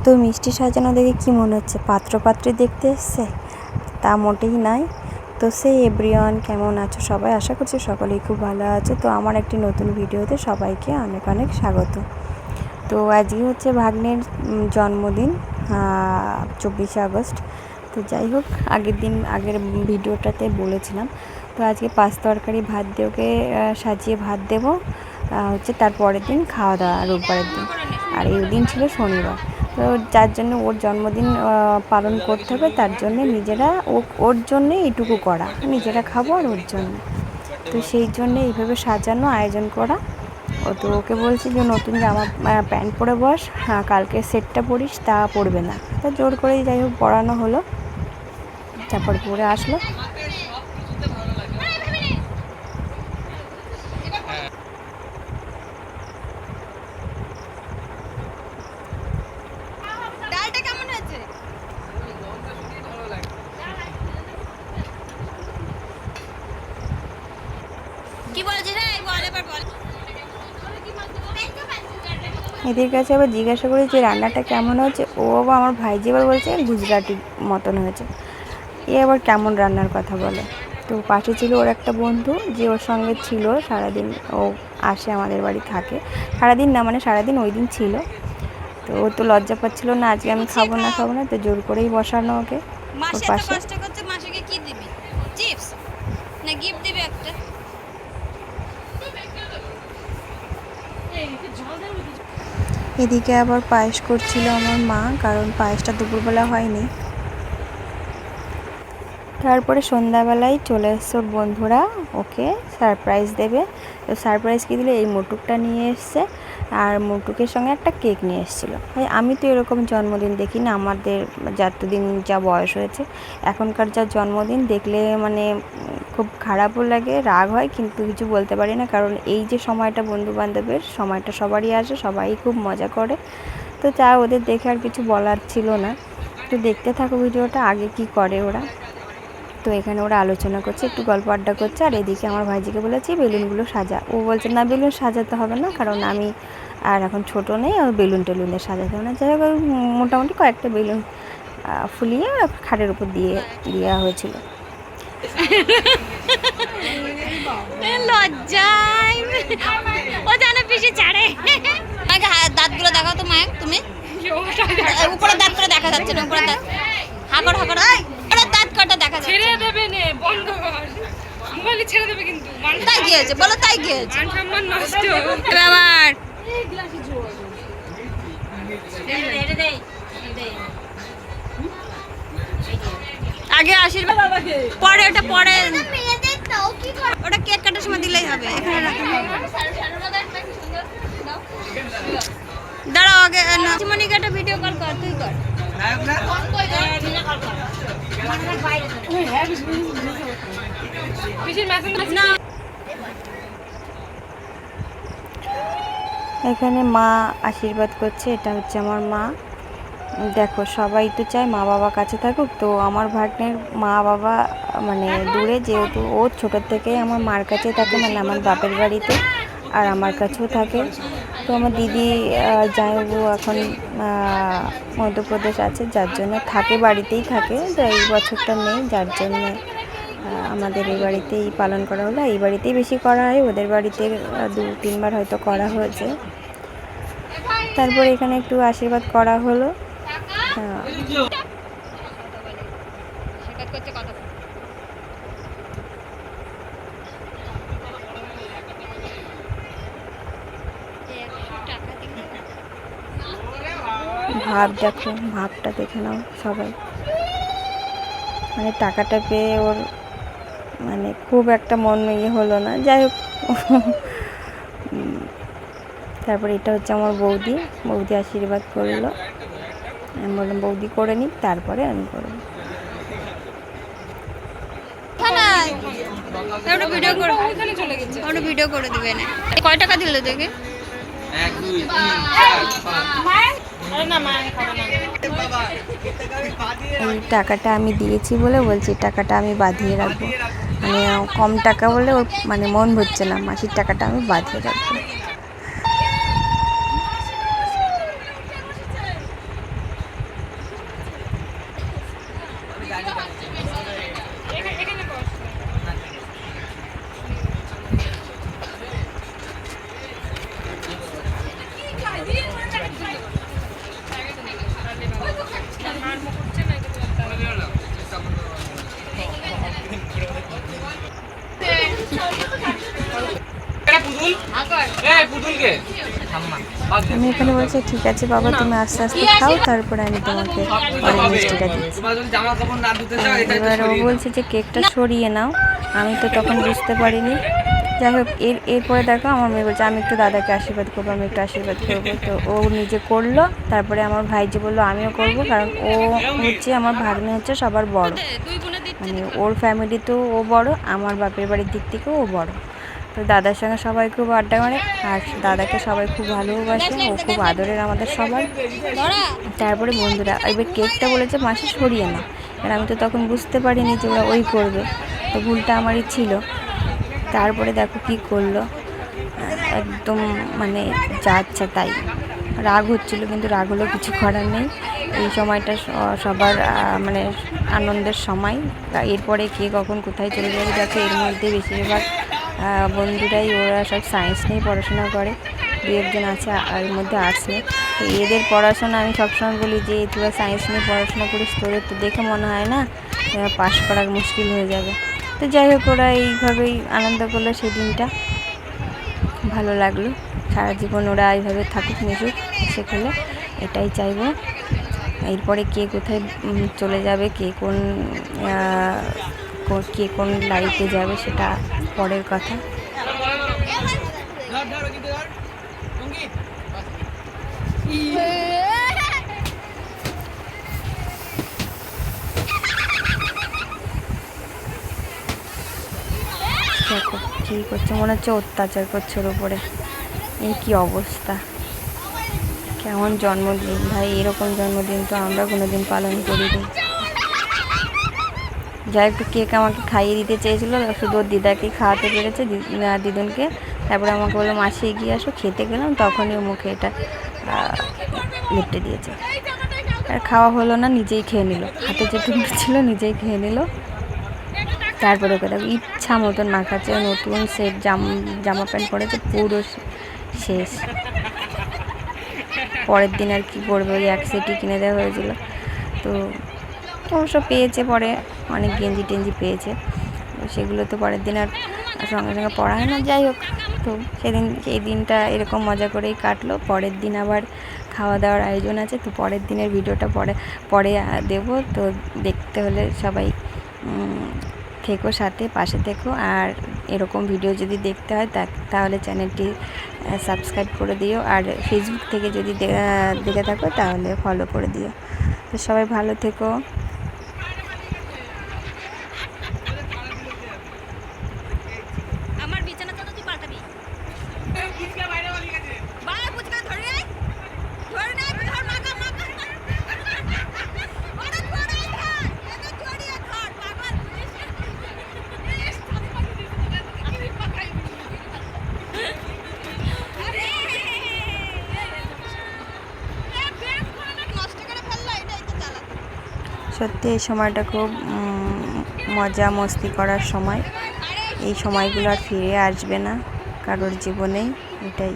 তো মিষ্টি সাজানো দেখে কি মনে হচ্ছে পাত্রপাত্রী দেখতে এসছে? তা মোটেই নয়। তো সেই এভরিওয়ান, কেমন আছো সবাই? আশা করছি সকলেই খুব ভালো আছো। তো আমার একটি নতুন ভিডিওতে সবাইকে অনেক অনেক স্বাগত। তো আজকে হচ্ছে ভাগ্নের জন্মদিন, 24শে আগস্ট। তো যাই হোক, আগের ভিডিওটাতে বলেছিলাম। তো আজকে 5 তরকারি ভাত দিয়ে ওকে সাজিয়ে ভাত দেবো, হচ্ছে তার পরের দিন খাওয়া দাওয়া, রোববারের দিন। আর এই দিন ছিল শনিবার। তো যার জন্য ওর জন্মদিন পালন করতে হবে, তার জন্যে নিজেরা ওর জন্যে এইটুকু করা, নিজেরা খাবো আর ওর জন্য। তো সেই জন্যে এইভাবে সাজানো, আয়োজন করা। তো ওকে বলছি যে নতুন জামা প্যান্ট পরে বস, কালকে সেটটা পরিস, তা পরবে না। তো জোর করেই যাই হোক পরানো হলো, তারপর পরে আসলো। এদের কাছে আবার জিজ্ঞাসা করি যে রান্নাটা কেমন হয়েছে। ও বাবা, আমার ভাইজি আবার বলছে গুজরাটি মতন হয়েছে। এ আবার কেমন রান্নার কথা বলে। তো পাশে ছিল ওর একটা বন্ধু, যে ওর সঙ্গে ছিল সারাদিন। ও আসে আমাদের বাড়ি, থাকে সারাদিন না, মানে সারাদিন ওই দিন ছিল। তো ও তো লজ্জা পাচ্ছিল না, আজকে আমি খাবো না, তো জোর করেই বসানো ওকে ওর পাশে। এদিকে আবার পায়েস করছিল আমার মা, কারণ পায়েসটা দুপুরবেলা হয়নি। তারপরে সন্ধ্যাবেলায় চলে এসছে ওর বন্ধুরা, ওকে সারপ্রাইজ দেবে। তো সারপ্রাইজ কী দিলে, এই মুটুকটা নিয়ে এসছে, আর মুটুকের সঙ্গে একটা কেক নিয়ে এসেছিলো। আমি তো এরকম জন্মদিন দেখি না, আমাদের যতদিন যা বয়স হয়েছে। এখনকার যা জন্মদিন দেখলে মানে খুব খারাপও লাগে, রাগ হয়, কিন্তু কিছু বলতে পারি না। কারণ এই যে সময়টা বন্ধুবান্ধবের সময়টা সবারই আসে, সবাই খুব মজা করে। তো যা ওদের দেখে আর কিছু বলার ছিল না। তো দেখতে থাকো ভিডিওটা, আগে কি করে ওরা। তো এখানে ওরা আলোচনা করছে, একটু গল্প আড্ডা করছে। আর এদিকে আমার ভাইজিকে বলেছি বেলুনগুলো সাজা। ও বলছে না, বেলুন সাজাতে হবে না, কারণ আমি আর এখন ছোটো নেই, আর বেলুন টেলুনে সাজাতে হবে না। যাই হোক, মোটামুটি কয়েকটা বেলুন ফুলিয়ে খাটের উপর দিয়ে দেওয়া হয়েছিল। লজ্জায় ও জানে পিছে ছাড়ে। দাঁতগুলো দেখাও তো মায়ের, তুমি উপরে দাঁত করে দেখা যাচ্ছে না, উপরে দাঁত হাগর হাগর, দাঁত কটা দেখা যাচ্ছে। ছেড়ে দেবে নে, বন্ধ কর, মোবাইল ছেড়ে দেবে কিন্তু। তাই কি হয়েছে বলো, তাই কি হয়েছে? সম্মান নষ্ট আমার। আগে আশীর্বাদ, পরে ওটা পরে, ওটা কেক কাটার সময় দিলেই হবে। এখানে রাখো, দাঁড়াও আগে নাচিমণিকে একটা ভিডিও কল কর, তুই কর। এখানে মা আশীর্বাদ করছে, এটা হচ্ছে আমার মা। দেখো, সবাই তো চায় মা বাবা কাছে থাকুক। তো আমার ভাগ্নের মা বাবা মানে দূরে, যেহেতু ও ছোটোর থেকেই আমার মার কাছে থাকে, মানে আমার বাপের বাড়িতে, আর আমার কাছেও থাকে। তো আমার দিদি জামাইবাবু এখন মধ্যপ্রদেশ আছে, যার জন্য থাকে, বাড়িতেই থাকে। তো এই বছরটা নেই, যার জন্য আমাদের এই বাড়িতেই পালন করা হলো। এই বাড়িতেই বেশি করা হয়, ওদের বাড়িতে 2-3 বার হয়তো করা হয়েছে। তারপর এখানে একটু আশীর্বাদ করা হলো। ভাব দেখো, ভাবটা দেখে নাও সবাই। মানে টাকাটা পেয়ে ওর মানে খুব একটা মন হলো না। যাই হোক, তারপরে এটা হচ্ছে আমার বৌদি আশীর্বাদ করলো। আমি বললাম বৌদি করে নিক, তারপরে আমি করবো। ভিডিও করে দিবে না। কয় টাকা দিল দেখে? এই টাকাটা আমি দিয়েছি বলে বলছি, টাকাটা আমি বাঁধিয়ে রাখবো। মানে কম টাকা বলে ওর মানে মন ভরছে না, মাসির টাকাটা আমি বাঁধিয়ে রাখবো। আমি এখানে বলছি ঠিক আছে বাবা তুমি আস্তে আস্তে খাও, তারপরে আমি তোমাকে পরে মিষ্টিটা দিচ্ছি। এবার ও বলছে যে কেকটা সরিয়ে নাও, আমি তো তখন বুঝতে পারিনি। যাই হোক এরপরে দেখো আমার মেয়ে বলছে আমি একটু দাদাকে আশীর্বাদ করবো, আমি একটু আশীর্বাদ করবো। তো ও নিজে করলো, তারপরে আমার ভাই যে বললো আমিও করবো, কারণ ও হচ্ছে আমার ভাগ্নে হচ্ছে সবার বড়, মানে ওর ফ্যামিলিতেও ও বড়, আমার বাপের বাড়ির দিক থেকেও ও বড়। তো দাদার সঙ্গে সবাই খুব আড্ডা মারে, আর দাদাকে সবাই খুব ভালোবাসে, ও খুব আদরের আমাদের সবার। তারপরে বন্ধুরা এবার কেকটা বলেছে মাসি সরিয়ে না, আর আমি তো তখন বুঝতে পারিনি যে ওরা ওই করবে, তো ভুলটা আমারই ছিল। তারপরে দেখো কি করলো, একদম মানে যাচ্ছে তাই, রাগ হচ্ছিল, কিন্তু রাগ হলেও কিছু করার নেই। এই সময়টা সবার মানে আনন্দের সময়। এরপরে কে কখন কোথায় চলে যাবে দেখো। এর মধ্যে বেশিরভাগ বন্ধুরাই ওরা সব সায়েন্স নিয়ে পড়াশোনা করে, দু একজন আছে এর মধ্যে আর্টস নিয়ে। তো এদের পড়াশোনা আমি সবসময় বলি যে তোরা সায়েন্স নিয়ে পড়াশোনা করিস, তোদের তো দেখে মনে হয় না পাশ করা মুশকিল হয়ে যাবে। তো যাই হোক ওরা এইভাবেই আনন্দ করলো সেই দিনটা, ভালো লাগলো। সারা জীবন ওরা এইভাবে থাকুক, মিশুক, সে খেলে, এটাই চাইবো। এরপরে কে কোথায় চলে যাবে, কে কোন লাইফে যাবে সেটা পরের কথা। দেখো কী করছে, মনে হচ্ছে অত্যাচার করছে ওর উপরে। এই কি অবস্থা, কেমন জন্মদিন ভাই, এরকম জন্মদিন তো আমরা কোনোদিন পালন করিনি। যাই একটু কেক আমাকে খাইয়ে দিতে চেয়েছিলো, শুধু ওর দিদাকে খাওয়াতে পেরেছে, দিদুনকে। তারপরে আমাকে বললো মাসি এগিয়ে আসো, খেতে গেলাম, তখনই ও মুখে এটা লেপটে দিয়েছে। আর খাওয়া হলো না, নিজেই খেয়ে নিল, হাতে যেটুকু ছিল নিজেই খেয়ে নিল। তারপরে ওকে দেখো ইচ্ছা মতন মাখাচ্ছে, নতুন সেট জামা প্যান্ট পরেছে, পুরো শেষ। পরের দিন আর কি করবে, ওই এক সেটই কিনে দেওয়া হয়েছিল। তো অবশ্য পেয়েছে পরে, অনেক গেঞ্জি টেঞ্জি পেয়েছে, সেগুলো তো পরের দিন আর সঙ্গে সঙ্গে পরা হয় না। যাই হোক, তো সেই দিনটা এরকম মজা করেই কাটলো। পরের দিন আবার খাওয়া দাওয়ার আয়োজন আছে, তো পরের দিনের ভিডিওটা পরে দেবো। তো দেখতে হলে সবাই থেকো, সাথে পাশে থেকো। আর এরকম ভিডিও যদি দেখতে হয় তাহলে চ্যানেলটি সাবস্ক্রাইব করে দিও, আর ফেসবুক থেকে যদি দেখে থাকো তাহলে ফলো করে দিও। তো সবাই ভালো থেকো। সত্যি এই সময়টা খুব মজা মস্তি করার সময়। এই সময়গুলো আর ফিরে আসবে না কারোর জীবনেই, এটাই।